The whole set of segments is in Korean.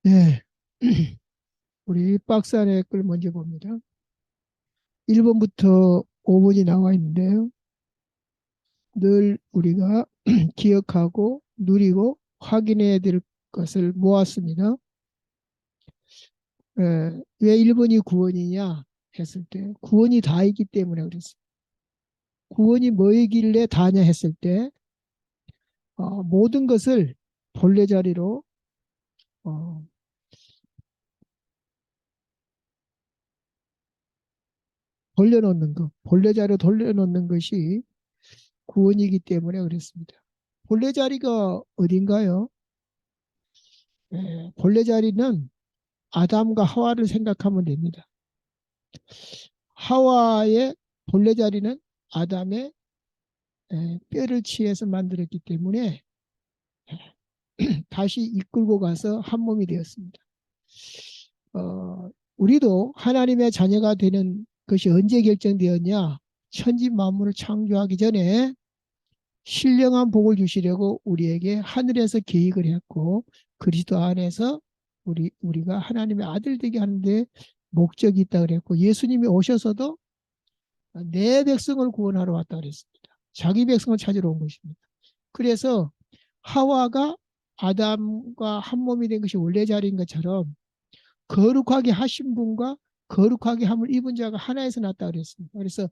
네. 우리 박스 안에 걸 먼저 봅니다. 1번부터 5번이 나와 있는데요. 늘 우리가 기억하고 누리고 확인해야 될 것을 모았습니다. 왜 1번이 구원이냐 했을 때 구원이 다이기 때문에 그랬어요. 구원이 뭐이길래 다냐 했을 때 모든 것을 본래 자리로 어, 돌려놓는 것, 본래 자리로 돌려놓는 것이 구원이기 때문에 그랬습니다. 본래 자리가 어딘가요? 본래 자리는 아담과 하와를 생각하면 됩니다. 하와의 본래 자리는 아담의 뼈를 취해서 만들었기 때문에 다시 이끌고 가서 한 몸이 되었습니다. 우리도 하나님의 자녀가 되는 것이 언제 결정되었냐? 천지 만물을 창조하기 전에 신령한 복을 주시려고 우리에게 하늘에서 계획을 했고 그리스도 안에서 우리가 하나님의 아들 되게 하는데 목적이 있다 그랬고 예수님이 오셔서도 내 백성을 구원하러 왔다 그랬습니다. 자기 백성을 찾으러 온 것입니다. 그래서 하와가 아담과 한 몸이 된 것이 원래 자리인 것처럼 거룩하게 하신 분과 거룩하게 함을 입은 자가 하나에서 났다 그랬습니다. 그래서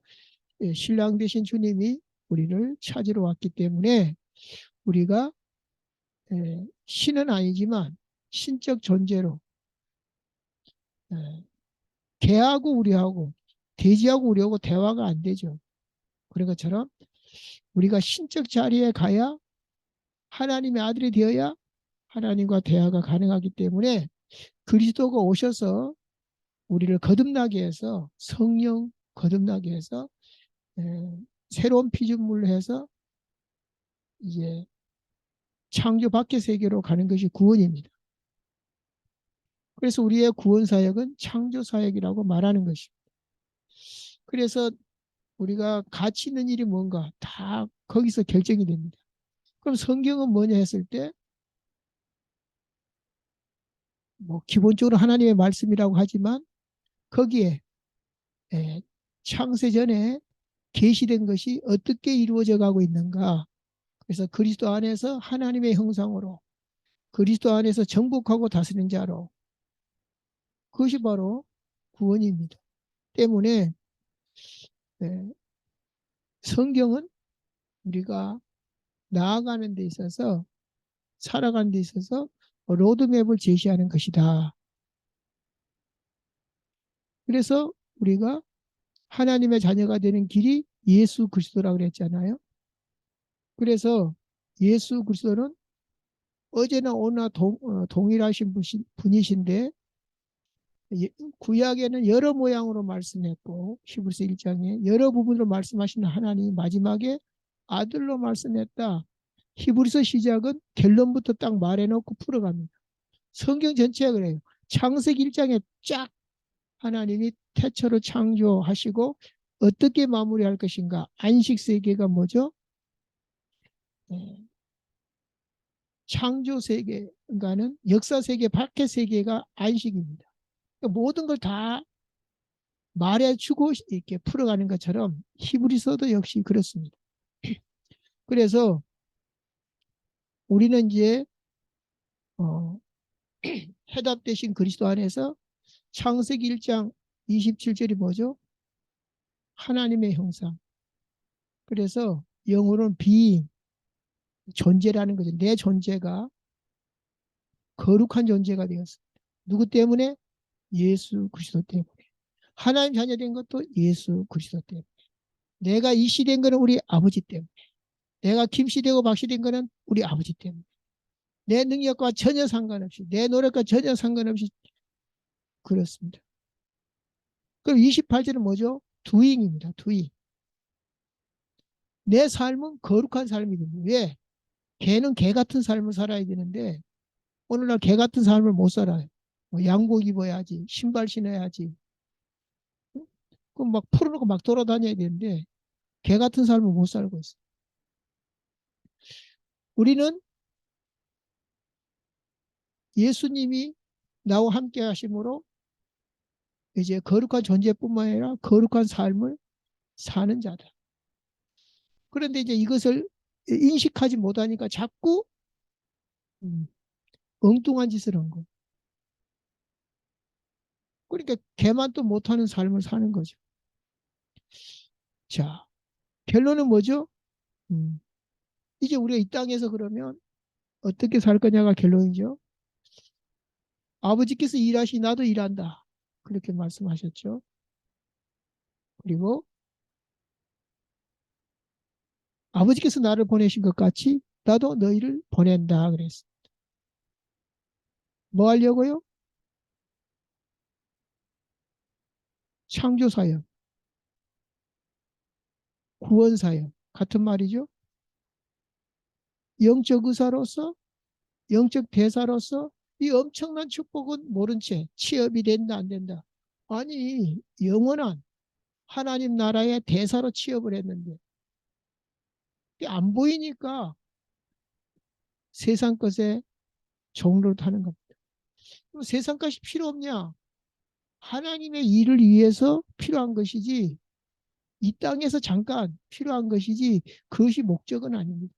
신랑 되신 주님이 우리를 찾으러 왔기 때문에 우리가 신은 아니지만 신적 존재로 개하고 우리하고 돼지하고 우리하고 대화가 안 되죠. 그런 것처럼 우리가 신적 자리에 가야 하나님의 아들이 되어야 하나님과 대화가 가능하기 때문에 그리스도가 오셔서 우리를 거듭나게 해서 성령 거듭나게 해서 새로운 피조물로 해서 이제 창조 밖의 세계로 가는 것이 구원입니다. 그래서 우리의 구원 사역은 창조 사역이라고 말하는 것입니다. 그래서 우리가 가치 있는 일이 뭔가 다 거기서 결정이 됩니다. 그럼 성경은 뭐냐 했을 때 뭐 기본적으로 하나님의 말씀이라고 하지만 거기에 창세 전에 계시된 것이 어떻게 이루어져 가고 있는가. 그래서 그리스도 안에서 하나님의 형상으로 그리스도 안에서 정복하고 다스리는 자로 그것이 바로 구원입니다. 때문에 성경은 우리가 나아가는 데 있어서 살아가는 데 있어서 로드맵을 제시하는 것이다. 그래서 우리가 하나님의 자녀가 되는 길이 예수 그리스도라고 그랬잖아요. 그래서 예수 그리스도는 어제나 오나 동일하신 분이신데 구약에는 여러 모양으로 말씀했고 히브리서 1장에 여러 부분으로 말씀하시는 하나님이 마지막에 아들로 말씀했다. 히브리서 시작은 결론부터 딱 말해놓고 풀어갑니다. 성경 전체가 그래요. 창세기 1장에 쫙 하나님이 태초로 창조하시고 어떻게 마무리할 것인가. 안식 세계가 뭐죠? 창조 세계가는 역사 세계 밖의 세계가 안식입니다. 그러니까 모든 걸 다 말해주고 이렇게 풀어가는 것처럼 히브리서도 역시 그렇습니다. 그래서 우리는 이제 어, 해답 대신 그리스도 안에서 창세기 1장 27절이 뭐죠? 하나님의 형상. 그래서 영어로는 being, 존재라는 거죠. 내 존재가 거룩한 존재가 되었습니다. 누구 때문에? 예수 그리스도 때문에. 하나님 자녀 된 것도 예수 그리스도 때문에. 내가 이씨 된 거는 우리 아버지 때문에. 내가 김씨 되고 박씨 된 거는 우리 아버지 때문에. 내 능력과 전혀 상관없이 내 노력과 전혀 상관없이 그렇습니다. 그럼 28절은 뭐죠? doing입니다. doing. 내 삶은 거룩한 삶이 됩니다. 왜? 개는 개 같은 삶을 살아야 되는데 오늘날 개 같은 삶을 못 살아요. 뭐 양복 입어야지, 신발 신어야지. 그럼 막 풀어놓고 막 돌아다녀야 되는데 개 같은 삶을 못 살고 있어요. 우리는 예수님이 나와 함께 하심으로 이제 거룩한 존재뿐만 아니라 거룩한 삶을 사는 자다. 그런데 이제 이것을 인식하지 못하니까 자꾸 음, 엉뚱한 짓을 한 거예요. 그러니까 걔만 또 못하는 삶을 사는 거죠. 자, 결론은 뭐죠? 음, 이제 우리가 이 땅에서 그러면 어떻게 살 거냐가 결론이죠. 아버지께서 일하시 나도 일한다. 그렇게 말씀하셨죠. 그리고 아버지께서 나를 보내신 것 같이 나도 너희를 보낸다 그랬어. 뭐 하려고요? 창조사역, 구원사역 같은 말이죠. 영적 의사로서, 영적 대사로서 이 엄청난 축복은 모른 채 취업이 된다 안 된다. 아니 영원한 하나님 나라의 대사로 취업을 했는데 안 보이니까 세상 것에 종로를 타는 겁니다. 그럼 세상 것이 필요 없냐? 하나님의 일을 위해서 필요한 것이지 이 땅에서 잠깐 필요한 것이지 그것이 목적은 아닙니다.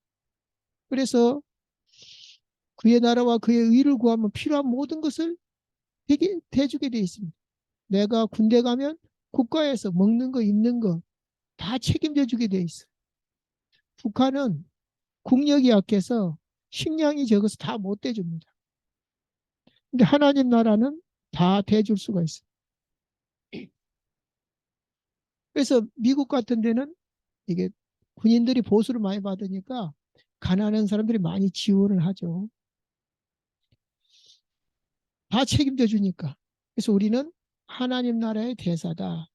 그래서 그의 나라와 그의 의를 구하면 필요한 모든 것을 대주게 돼 있습니다. 내가 군대 가면 국가에서 먹는 거 입는 거 다 책임져 주게 돼 있어. 북한은 국력이 약해서 식량이 적어서 다 못 대줍니다. 근데 하나님 나라는 다 대줄 수가 있어. 그래서 미국 같은 데는 이게 군인들이 보수를 많이 받으니까 가난한 사람들이 많이 지원을 하죠. 다 책임져 주니까. 그래서 우리는 하나님 나라의 대사다.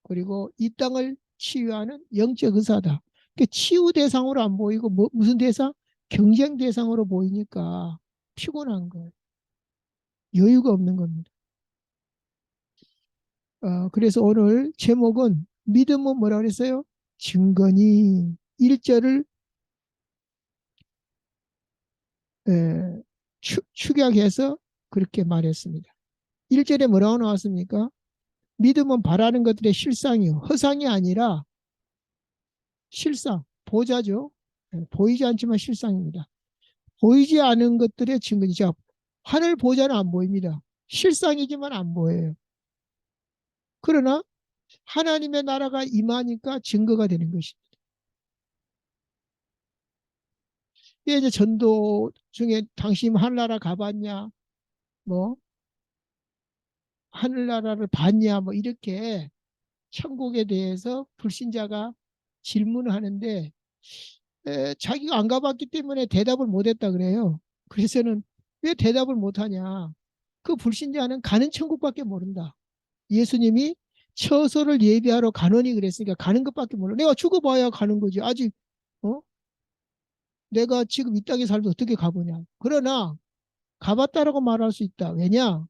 그리고 이 땅을 치유하는 영적 의사다. 치유 대상으로 안 보이고 무슨 대상? 경쟁 대상으로 보이니까 피곤한 거예요. 여유가 없는 겁니다. 그래서 오늘 제목은 믿음은 뭐라 그랬어요? 증거니 1절을 축약해서 그렇게 말했습니다. 1절에 뭐라고 나왔습니까? 믿음은 바라는 것들의 실상이요. 허상이 아니라 실상, 보자죠. 보이지 않지만 실상입니다. 보이지 않은 것들의 증거이죠. 하늘 보자는 안 보입니다. 실상이지만 안 보여요. 그러나 하나님의 나라가 임하니까 증거가 되는 것입니다. 이제 전도 중에 당신 하늘나라 가봤냐? 뭐 하늘나라를 봤냐? 뭐 이렇게 천국에 대해서 불신자가 질문을 하는데 자기가 안 가봤기 때문에 대답을 못했다 그래요. 그래서는 왜 대답을 못하냐? 그 불신자는 가는 천국밖에 모른다. 예수님이 처소를 예비하러 가노니 그랬으니까 가는 것밖에 몰라. 내가 죽어봐야 가는 거지. 아직 어? 내가 지금 이 땅에 살면서 어떻게 가보냐. 그러나 가봤다라고 말할 수 있다. 왜냐?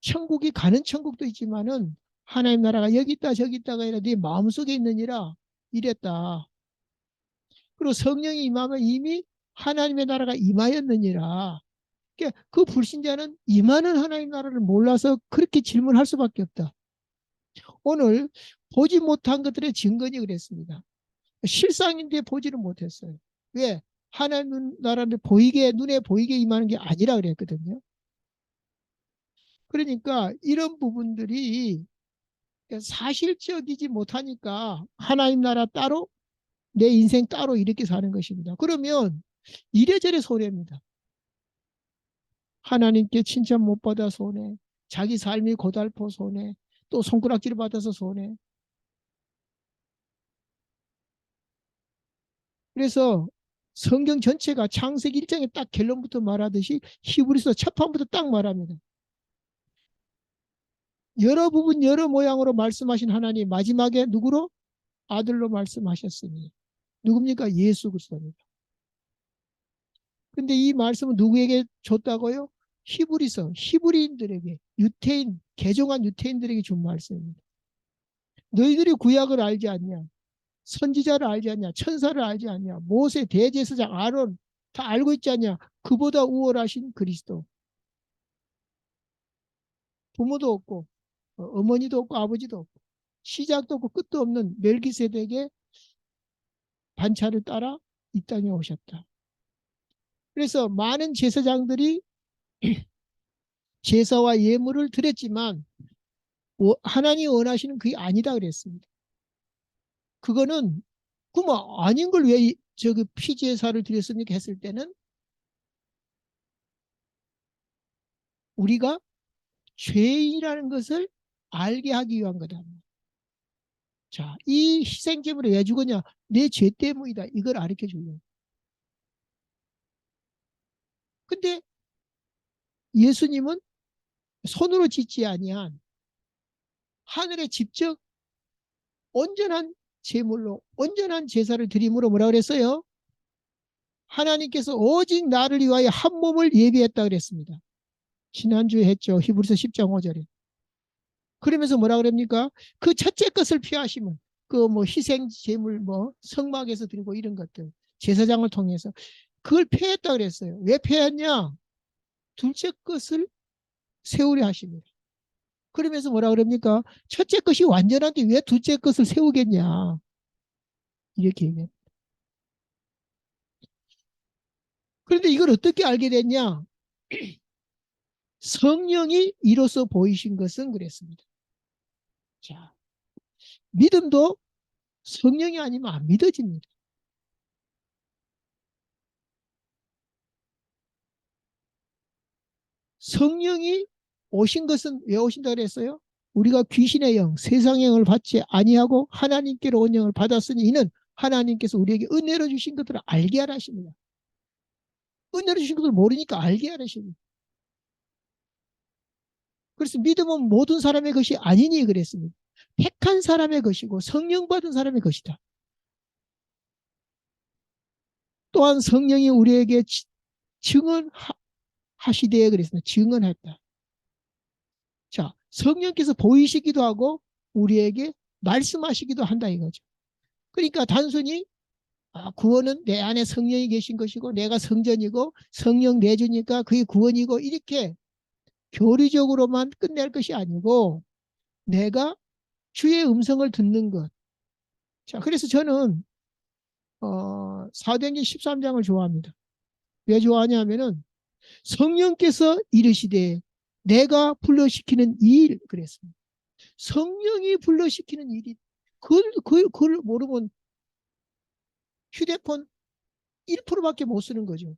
천국이 가는 천국도 있지만은 하나님 나라가 여기 있다 저기 있다가 아니라 네 마음속에 있느니라 이랬다. 그리고 성령이 임하면 이미 하나님의 나라가 임하였느니라. 그러니까 그 불신자는 임하는 하나님 나라를 몰라서 그렇게 질문할 수밖에 없다. 오늘 보지 못한 것들의 증거니 그랬습니다. 실상인데 보지를 못했어요. 왜? 하나님 나라를 보이게 눈에 보이게 임하는 게 아니라 그랬거든요. 그러니까 이런 부분들이 사실적이지 못하니까 하나님 나라 따로 내 인생 따로 이렇게 사는 것입니다. 그러면 이래저래 손해입니다. 하나님께 칭찬 못 받아 손해, 자기 삶이 고달퍼 손해, 또 손가락질을 받아서 손해. 그래서 성경 전체가 창세기 1장에 딱 결론부터 말하듯이 히브리서 첫 판부터 딱 말합니다. 여러 부분 여러 모양으로 말씀하신 하나님 마지막에 누구로? 아들로 말씀하셨으니 누굽니까? 예수 그리스도입니다. 근데 이 말씀은 누구에게 줬다고요? 히브리서 히브리인들에게 유태인 개종한 유태인들에게 준 말씀입니다. 너희들이 구약을 알지 않냐? 선지자를 알지 않냐? 천사를 알지 않냐? 모세 대제사장 아론 다 알고 있지 않냐? 그보다 우월하신 그리스도. 부모도 없고 어머니도 없고 아버지도 없고 시작도 없고 끝도 없는 멜기세덱의 반차를 따라 이 땅에 오셨다. 그래서 많은 제사장들이 제사와 예물을 드렸지만 하나님이 원하시는 그게 아니다 그랬습니다. 그거는 그만 아닌 걸 왜 저기 피제사를 드렸습니까 했을 때는 우리가 죄인이라는 것을 알게 하기 위한 거다. 자, 이 희생제물을 왜 죽었냐? 내 죄 때문이다. 이걸 가르쳐 주려고. 근데 예수님은 손으로 짓지 아니한 하늘에 직접 온전한 제물로 온전한 제사를 드림으로 뭐라 그랬어요? 하나님께서 오직 나를 위하여 한 몸을 예비했다 그랬습니다. 지난주에 했죠. 히브리서 10장 5절에. 그러면서 뭐라 그럽니까? 그 첫째 것을 피하시면 그 뭐 희생 제물 뭐 성막에서 드리고 이런 것들 제사장을 통해서 그걸 폐했다 그랬어요. 왜 폐했냐? 둘째 것을 세우려 하십니다. 그러면서 뭐라 그럽니까? 첫째 것이 완전한데 왜 둘째 것을 세우겠냐? 이렇게 얘기해요. 그런데 이걸 어떻게 알게 됐냐? 성령이 이로써 보이신 것은 그랬습니다. 자, 믿음도 성령이 아니면 안 믿어집니다. 성령이 오신 것은 왜 오신다 그랬어요? 우리가 귀신의 영, 세상의 영을 받지 아니하고 하나님께로 온 영을 받았으니 이는 하나님께서 우리에게 은혜로 주신 것들을 알게 하라 하십니다. 은혜로 주신 것을 모르니까 알게 하라 하십니다. 그래서 믿음은 모든 사람의 것이 아니니 그랬습니다. 택한 사람의 것이고 성령 받은 사람의 것이다. 또한 성령이 우리에게 증언하시되 그랬습니다. 증언했다. 자, 성령께서 보이시기도 하고 우리에게 말씀하시기도 한다 이거죠. 그러니까 단순히 구원은 내 안에 성령이 계신 것이고 내가 성전이고 성령 내주니까 그게 구원이고 이렇게 교리적으로만 끝낼 것이 아니고 내가 주의 음성을 듣는 것. 자, 그래서 저는 사도행전 13장을 좋아합니다. 왜 좋아하냐면은 성령께서 이르시되 내가 불러시키는 일 그랬습니다. 성령이 불러시키는 일이 그걸 모르면 휴대폰 1%밖에 못 쓰는 거죠.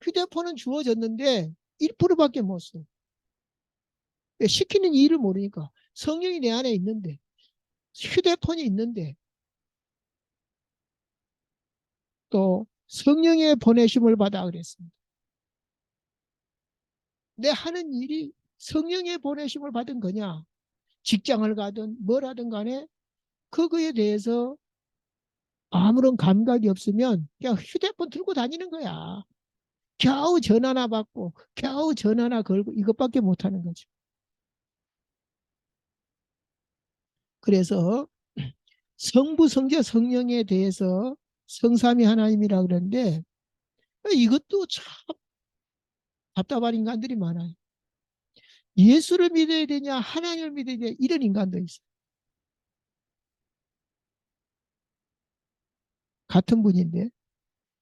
휴대폰은 주어졌는데 1%밖에 못 써. 시키는 일을 모르니까 성령이 내 안에 있는데 휴대폰이 있는데 또 성령의 보내심을 받아 그랬습니다. 내 하는 일이 성령의 보내심을 받은 거냐? 직장을 가든 뭘 하든 간에 그거에 대해서 아무런 감각이 없으면 그냥 휴대폰 들고 다니는 거야. 겨우 전화나 받고 겨우 전화나 걸고 이것밖에 못하는 거죠. 그래서 성부, 성자, 성령에 대해서 성삼위 하나님이라 그러는데 이것도 참 답답한 인간들이 많아요. 예수를 믿어야 되냐 하나님을 믿어야 되냐 이런 인간도 있어요. 같은 분인데.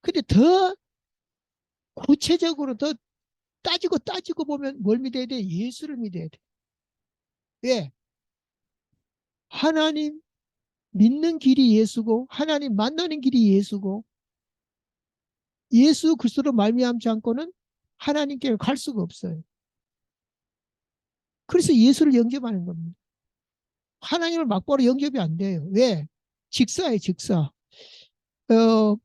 근데 더 구체적으로 더 따지고 보면 뭘 믿어야 돼? 예수를 믿어야 돼. 왜? 하나님 믿는 길이 예수고 하나님 만나는 길이 예수고 예수 그리스도로 말미암지 않고는 하나님께 갈 수가 없어요. 그래서 예수를 영접하는 겁니다. 하나님을 막바로 영접이 안 돼요. 왜? 직사예요, 직사.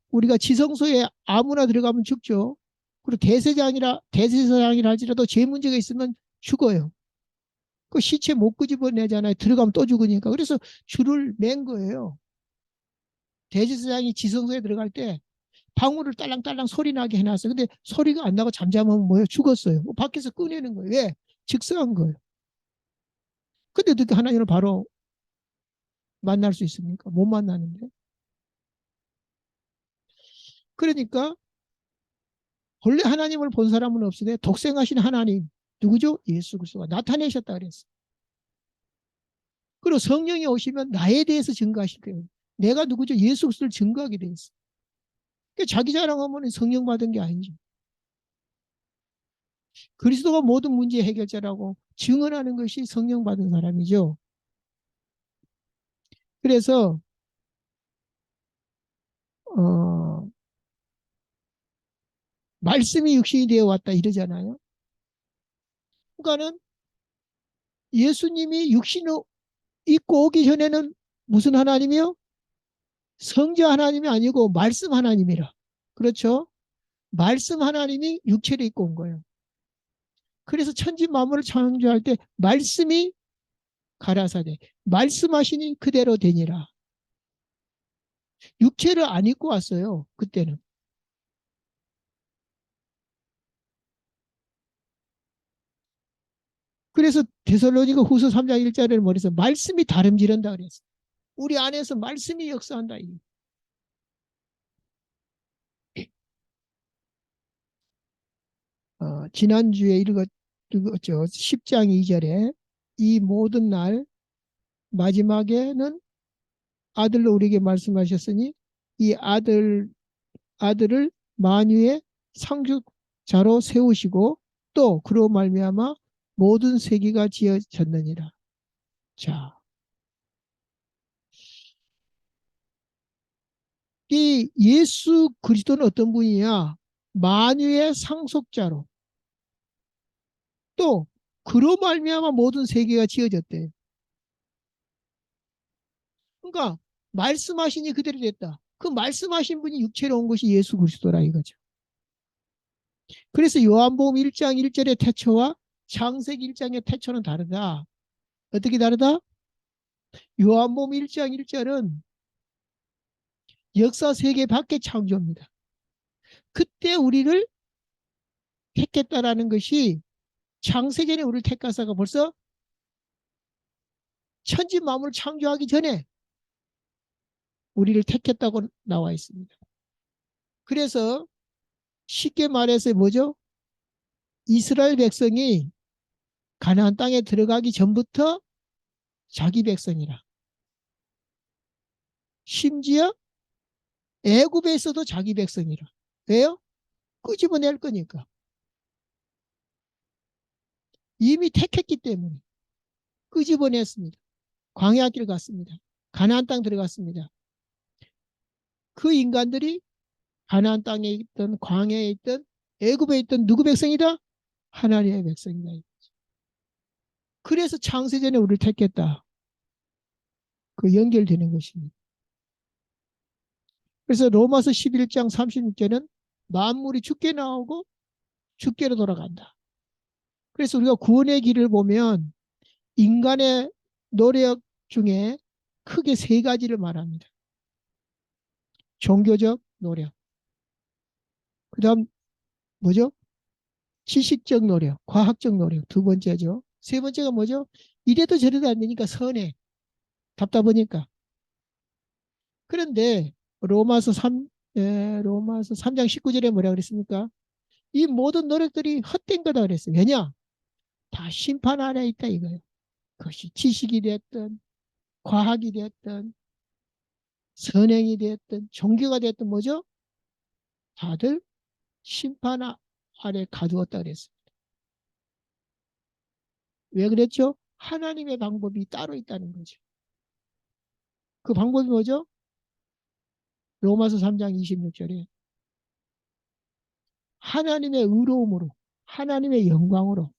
우리가 지성소에 아무나 들어가면 죽죠. 그리고 대제사장이라 할지라도 죄 문제가 있으면 죽어요. 그 시체 못 끄집어내잖아요. 들어가면 또 죽으니까. 그래서 줄을 맨 거예요. 대제사장이 지성소에 들어갈 때 방울을 딸랑딸랑 소리 나게 해놨어요. 근데 소리가 안 나고 잠잠하면 뭐예요? 죽었어요. 밖에서 꺼내는 거예요. 왜? 즉사한 거예요. 근데 어떻게 하나님을 바로 만날 수 있습니까? 못 만나는데. 그러니까 본래 하나님을 본 사람은 없으되 독생하신 하나님 누구죠? 예수 그리스도가 나타내셨다 그랬어요. 그리고 성령이 오시면 나에 대해서 증거하실 거예요. 내가 누구죠? 예수 그리스도를 증거하게 돼 있어요. 그러니까 자기 자랑하면 성령 받은 게 아니죠. 그리스도가 모든 문제 해결자라고 증언하는 것이 성령 받은 사람이죠. 그래서 어, 말씀이 육신이 되어 왔다 이러잖아요. 그러니까는 예수님이 육신을 입고 오기 전에는 무슨 하나님이요? 성자 하나님이 아니고 말씀 하나님이라. 그렇죠? 말씀 하나님이 육체를 입고 온 거예요. 그래서 천지 만물을 창조할 때 말씀이 가라사대 말씀하시니 그대로 되니라. 육체를 안 입고 왔어요. 그때는. 그래서 데살로니가 후서 3장 1절을 머리서 말씀이 다름지른다 그랬어요. 우리 안에서 말씀이 역사한다. 지난주에 읽었죠. 10장 2절에 이 모든 날 마지막에는 아들로 우리에게 말씀하셨으니 이 아들을 만유의 상속자로 세우시고 또 그로 말미암아 모든 세계가 지어졌느니라. 자, 이 예수 그리스도는 어떤 분이냐? 만유의 상속자로 또 그로 말미암아 모든 세계가 지어졌대. 그러니까 말씀하시니 그대로 됐다. 그 말씀하신 분이 육체로 온 것이 예수 그리스도라 이거죠. 그래서 요한복음 1장 1절의 태초와 창세기 1장의 태초는 다르다. 어떻게 다르다? 요한복음 1장 1절은 역사 세계 밖의 창조입니다. 그때 우리를 택했다라는 것이 창세전에 우리를 택하사가 벌써 천지 만물을 창조하기 전에 우리를 택했다고 나와 있습니다. 그래서 쉽게 말해서 뭐죠? 이스라엘 백성이 가나안 땅에 들어가기 전부터 자기 백성이라. 심지어 애굽에서도 자기 백성이라. 왜요? 끄집어낼 거니까. 이미 택했기 때문에 끄집어냈습니다. 광야길 갔습니다. 가나안 땅 들어갔습니다. 그 인간들이 가나안 땅에 있던 광야에 있던 애굽에 있던 누구 백성이다? 하나님의 백성이다. 그래서 창세전에 우리를 택했다. 그 연결되는 것입니다. 그래서 로마서 11장 36절은 만물이 죽게 나오고 죽게로 돌아간다. 그래서 우리가 구원의 길을 보면 인간의 노력 중에 크게 세 가지를 말합니다. 종교적 노력, 그 다음 뭐죠? 지식적 노력, 과학적 노력 두 번째죠. 세 번째가 뭐죠? 이래도 저래도 안 되니까 선해. 답답하니까. 그런데 로마서 3장 19절에 뭐라 그랬습니까? 이 모든 노력들이 헛된 거다 그랬어요. 왜냐? 다 심판 아래 있다 이거예요. 그것이 지식이 됐든 과학이 됐든 선행이 됐든 종교가 됐든 뭐죠? 다들 심판 아래 가두었다 그랬어요. 왜 그랬죠? 하나님의 방법이 따로 있다는 거죠. 그 방법이 뭐죠? 로마서 3장 26절에 하나님의 의로움으로 하나님의 영광으로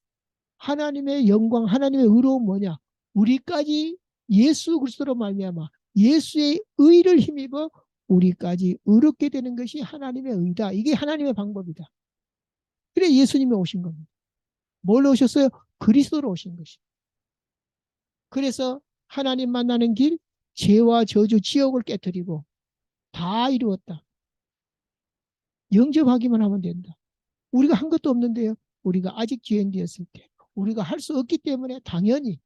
하나님의 영광 하나님의 의로움 뭐냐? 우리까지 예수 그리스도로 말미암아 예수의 의를 힘입어 우리까지 의롭게 되는 것이 하나님의 의다. 이게 하나님의 방법이다. 그래 예수님이 오신 겁니다. 뭘로 오셨어요? 그리스도로 오신 것이. 그래서 하나님 만나는 길, 죄와 저주, 지옥을 깨뜨리고 다 이루었다. 영접하기만 하면 된다. 우리가 한 것도 없는데요. 우리가 아직 죄인 되었을 때 우리가 할 수 없기 때문에 당연히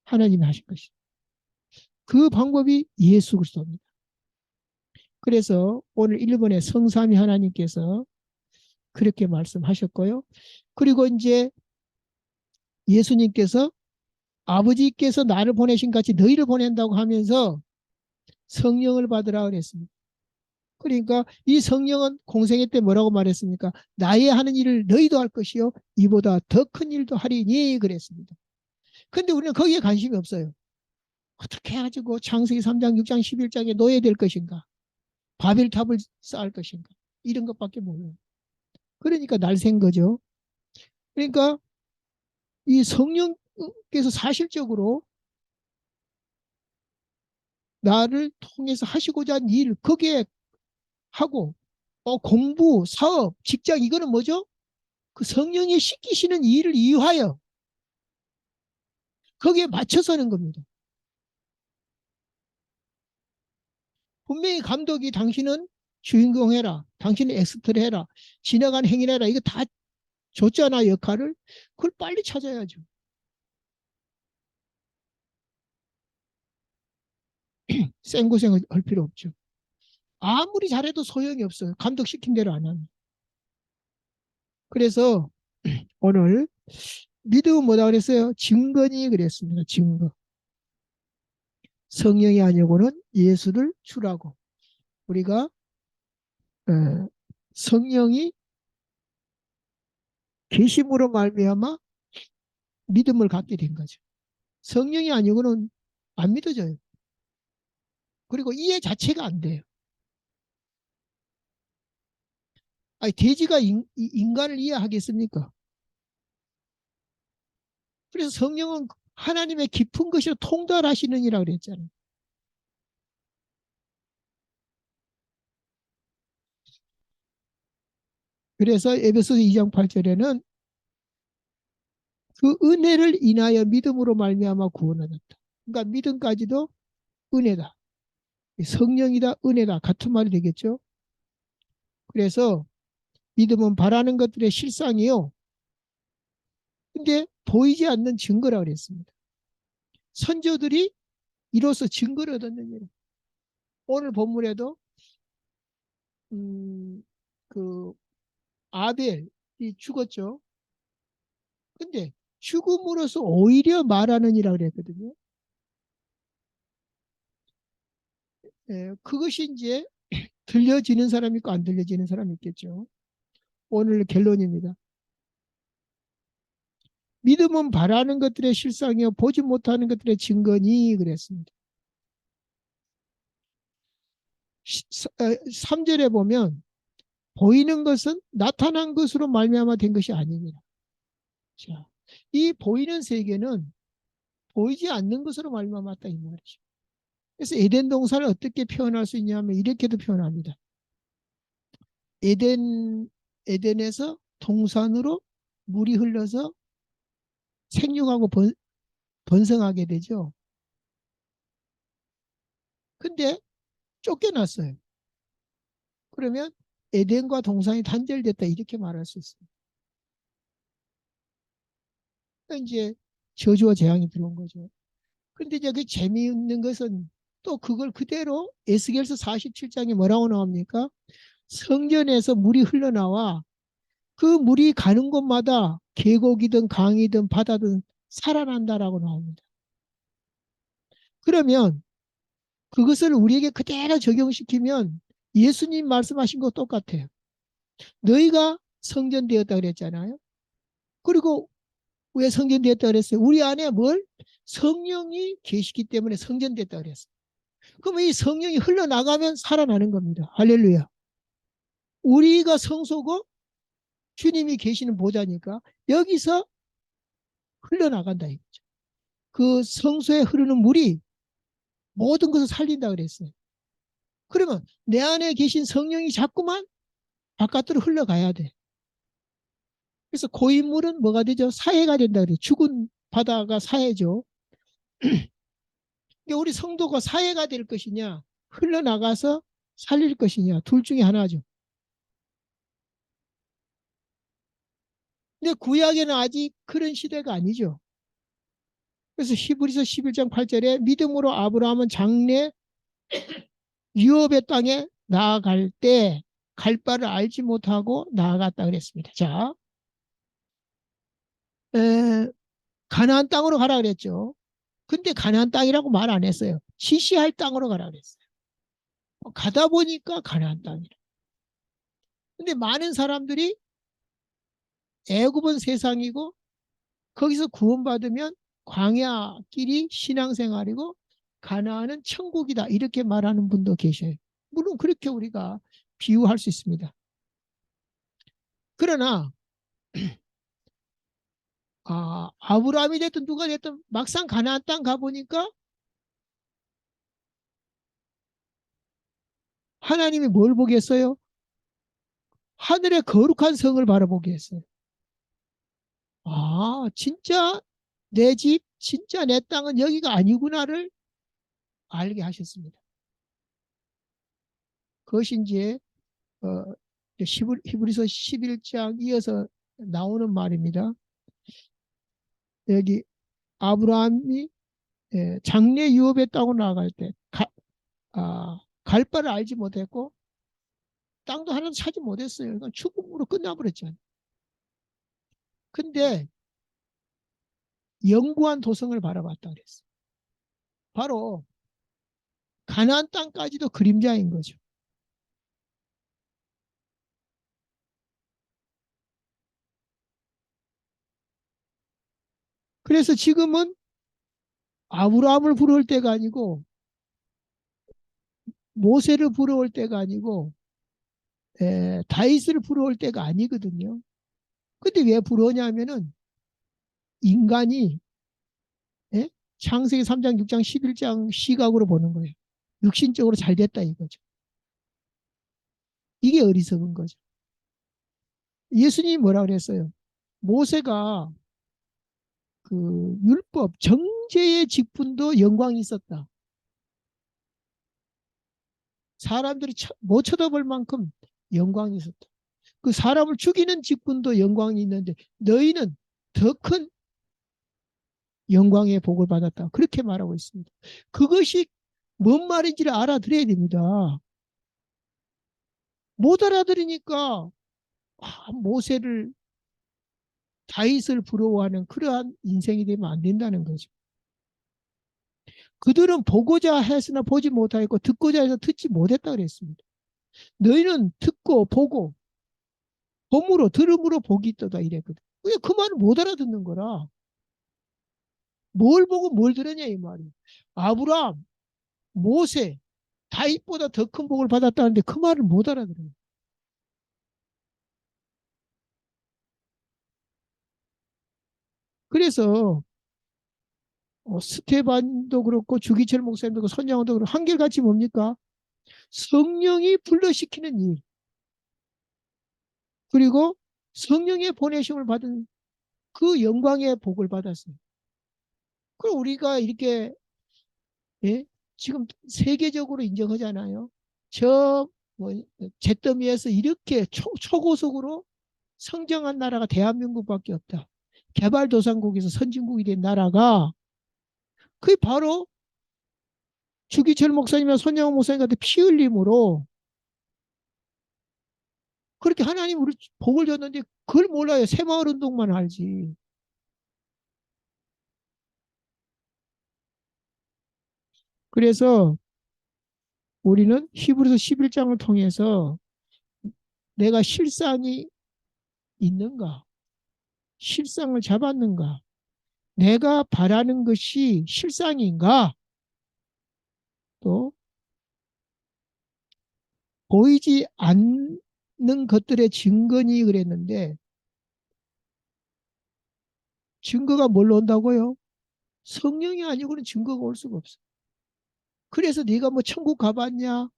하나님이 하신 것이다. 그 방법이 예수 그리스도입니다. 그래서 오늘 1번에 성삼위 하나님께서 그렇게 말씀하셨고요. 그리고 이제 예수님께서 아버지께서 나를 보내신 같이 너희를 보낸다고 하면서 성령을 받으라 그랬습니다. 그러니까 이 성령은 공생애 때 뭐라고 말했습니까? 나의 하는 일을 너희도 할 것이요 이보다 더 큰 일도 하리니 그랬습니다. 근데 우리는 거기에 관심이 없어요. 어떻게 해가지고 창세기 3장, 6장, 11장에 노예될 것인가? 바벨탑을 쌓을 것인가? 이런 것밖에 몰라요. 그러니까 날샌 거죠. 그러니까 이 성령께서 사실적으로 나를 통해서 하시고자 한 일, 거기에 하고, 공부, 사업, 직장, 이거는 뭐죠? 그 성령이 시키시는 일을 이유하여 거기에 맞춰서 하는 겁니다. 분명히 감독이 당신은 주인공 해라. 당신은 엑스트라 해라. 지나간 행위를 해라. 이거 다 줬잖아, 역할을. 그걸 빨리 찾아야죠. 생고생을 할 필요 없죠. 아무리 잘해도 소용이 없어요. 감독 시킨 대로 안 하면. 그래서 오늘 믿음은 뭐다 그랬어요? 증거니 그랬습니다. 증거. 성령이 아니고는 예수를 주라고. 우리가 성령이 계심으로 말미암아 믿음을 갖게 된 거죠. 성령이 아니고는 안 믿어져요. 그리고 이해 자체가 안 돼요. 아니, 돼지가 인간을 이해하겠습니까? 그래서 성령은 하나님의 깊은 것이로 통달하시느니라 그랬잖아요. 그래서 에베소서 2장 8절에는 그 은혜를 인하여 믿음으로 말미암아 구원을 얻었다. 그러니까 믿음까지도 은혜다. 성령이다, 은혜다. 같은 말이 되겠죠. 그래서 믿음은 바라는 것들의 실상이요. 근데 보이지 않는 증거라고 그랬습니다. 선조들이 이로써 증거를 얻었느니라. 오늘 본문에도 그 아벨이 죽었죠. 근데 죽음으로써 오히려 말하느니라 그랬거든요. 그것이 이제 들려지는 사람이 있고 안 들려지는 사람이 있겠죠. 오늘 결론입니다. 믿음은 바라는 것들의 실상이요 보지 못하는 것들의 증거니 그랬습니다. 3절에 보면 보이는 것은 나타난 것으로 말미암아 된 것이 아니니라. 자, 이 보이는 세계는 보이지 않는 것으로 말미암았다 이 말이죠. 그래서 에덴 동산을 어떻게 표현할 수 있냐면 이렇게도 표현합니다. 에덴에서 동산으로 물이 흘러서 생육하고 번성하게 되죠. 근데 쫓겨났어요. 그러면 에덴과 동산이 단절됐다 이렇게 말할 수 있습니다. 이제 저주와 재앙이 들어온 거죠. 근데 이제 그 재미있는 것은 또 그걸 그대로 에스겔서 47장에 뭐라고 나옵니까? 성전에서 물이 흘러나와 그 물이 가는 곳마다 계곡이든 강이든 바다든 살아난다라고 나옵니다. 그러면 그것을 우리에게 그대로 적용시키면 예수님 말씀하신 거 똑같아요. 너희가 성전되었다 그랬잖아요. 그리고 왜 성전되었다 그랬어요? 우리 안에 뭘? 성령이 계시기 때문에 성전됐다 그랬어요. 그럼 이 성령이 흘러나가면 살아나는 겁니다. 할렐루야. 우리가 성소고 주님이 계시는 보좌니까 여기서 흘러나간다 이거죠. 그 성소에 흐르는 물이 모든 것을 살린다 그랬어요. 그러면 내 안에 계신 성령이 자꾸만 바깥으로 흘러가야 돼. 그래서 고인물은 뭐가 되죠? 사해가 된다 그래요. 죽은 바다가 사해죠. 그러니까 우리 성도가 사해가 될 것이냐 흘러나가서 살릴 것이냐 둘 중에 하나죠. 근데 구약에는 아직 그런 시대가 아니죠. 그래서 히브리서 11장 8절에 믿음으로 아브라함은 장래 유업의 땅에 나아갈 때 갈 바를 알지 못하고 나아갔다 그랬습니다. 자, 가나안 땅으로 가라 그랬죠. 근데 가나안 땅이라고 말 안 했어요. 지시할 땅으로 가라 그랬어요. 가다 보니까 가나안 땅이라. 근데 많은 사람들이 애굽은 세상이고 거기서 구원받으면 광야 길이 신앙생활이고 가나안은 천국이다 이렇게 말하는 분도 계셔요. 물론 그렇게 우리가 비유할 수 있습니다. 그러나 아브라함이 됐든 누가 됐든 막상 가나안 땅 가보니까 하나님이 뭘 보겠어요? 하늘의 거룩한 성을 바라보게 했어요. 진짜 내 집, 진짜 내 땅은 여기가 아니구나를 알게 하셨습니다. 그것이 이제 어, 히브리서 11장 이어서 나오는 말입니다. 여기 아브라함이 장래 유업의 땅으로 나아갈 때 갈 바를 알지 못했고 땅도 하나도 찾지 못했어요. 그러니까 죽음으로 끝나버렸잖아요. 근데 영구한 도성을 바라봤다 그랬어요. 바로 가나안 땅까지도 그림자인 거죠. 그래서 지금은 아브라함을 부러울 때가 아니고 모세를 부러울 때가 아니고 다윗을 부러울 때가 아니거든요. 근데 왜 부러우냐면은 인간이 예? 창세기 3장, 6장, 11장 시각으로 보는 거예요. 육신적으로 잘 됐다 이거죠. 이게 어리석은 거죠. 예수님이 뭐라 그랬어요? 모세가 그 율법 정죄의 직분도 영광이 있었다. 사람들이 못 쳐다볼 만큼 영광이 있었다. 그 사람을 죽이는 직분도 영광이 있는데 너희는 더 큰 영광의 복을 받았다. 그렇게 말하고 있습니다. 그것이 뭔 말인지를 알아들어야 됩니다. 못 알아들으니까 모세를 다윗을 부러워하는 그러한 인생이 되면 안 된다는 거죠. 그들은 보고자 했으나 보지 못하였고 듣고자 해서 듣지 못했다 그랬습니다. 너희는 듣고 보고 봄으로 들음으로 복이 있다 이랬거든. 그 말을 못 알아듣는 거라. 뭘 보고 뭘 들었냐 이 말이에요. 아브라함, 모세, 다윗보다 더 큰 복을 받았다는데 그 말을 못 알아들어요. 그래서 스테반도 그렇고 주기철 목사님도 그렇고 선양원도 그렇고 한결같이 뭡니까? 성령이 불러시키는 일 그리고 성령의 보내심을 받은 그 영광의 복을 받았어요. 그럼 우리가 이렇게 예? 지금 세계적으로 인정하잖아요. 저 뭐, 잿더미에서 이렇게 초고속으로 성장한 나라가 대한민국밖에 없다. 개발도상국에서 선진국이 된 나라가 그게 바로 주기철 목사님이나 손양호 목사님 같은 피 흘림으로 그렇게 하나님 우리 복을 줬는데 그걸 몰라요. 새마을 운동만 알지. 그래서 우리는 히브리서 11장을 통해서 내가 실상이 있는가? 실상을 잡았는가? 내가 바라는 것이 실상인가? 또 보이지 않는 것들의 증거니 그랬는데 증거가 뭘로 온다고요? 성령이 아니고는 증거가 올 수가 없어. 그래서 네가 뭐 천국 가봤냐?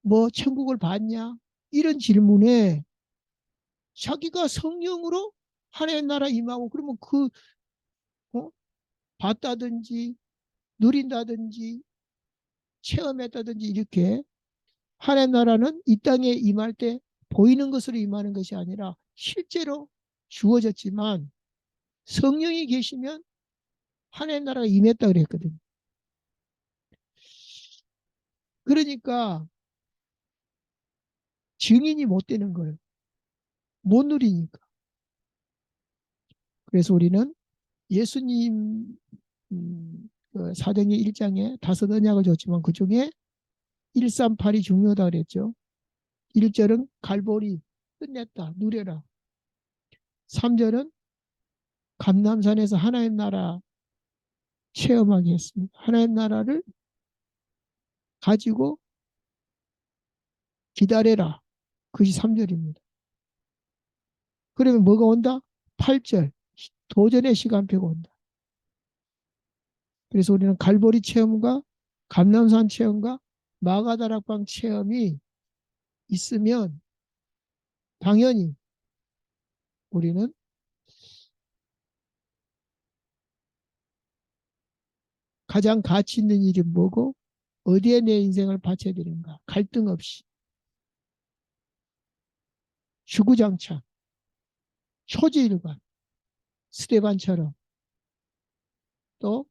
뭐 천국을 봤냐? 이런 질문에 자기가 성령으로 하나님의 나라 임하고 그러면 어? 봤다든지 누린다든지 체험했다든지 이렇게 하나님 나라는 이 땅에 임할 때 보이는 것으로 임하는 것이 아니라 실제로 주어졌지만 성령이 계시면 하나님 나라가 임했다 그랬거든요. 그러니까 증인이 못 되는 거예요. 못 누리니까. 그래서 우리는 예수님 그 사도행전 1장에 다섯 언약을 줬지만 그 중에 138이 중요하다 그랬죠. 1절은 갈보리 끝냈다 누려라. 3절은 감람산에서 하나님 나라 체험하게 했습니다. 하나님 나라를 가지고 기다려라. 그것이 3절입니다. 그러면 뭐가 온다? 8절 도전의 시간표가 온다. 그래서 우리는 갈보리 체험과 감람산 체험과 마가다락방 체험이 있으면 당연히 우리는 가장 가치 있는 일이 뭐고 어디에 내 인생을 바쳐야 되는가 갈등 없이 주구장창 초지일관 스테반처럼 또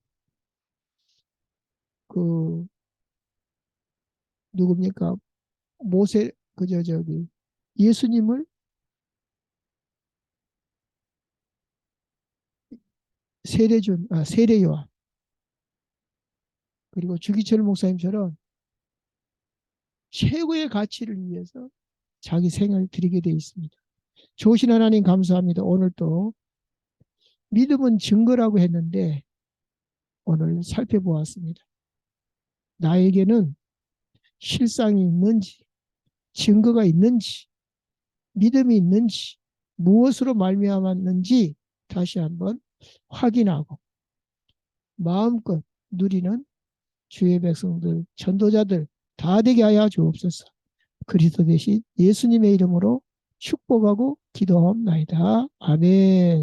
그 누굽니까 모세 그저 저기 예수님을 세례요한 그리고 주기철 목사님처럼 최고의 가치를 위해서 자기 생을 드리게 되어 있습니다. 좋으신 하나님 감사합니다. 오늘 또 믿음은 증거라고 했는데 오늘 살펴보았습니다. 나에게는 실상이 있는지 증거가 있는지 믿음이 있는지 무엇으로 말미암았는지 다시 한번 확인하고 마음껏 누리는 주의 백성들 전도자들 다 되게 하여 주옵소서. 그리스도 대신 예수님의 이름으로 축복하고 기도하옵나이다. 아멘.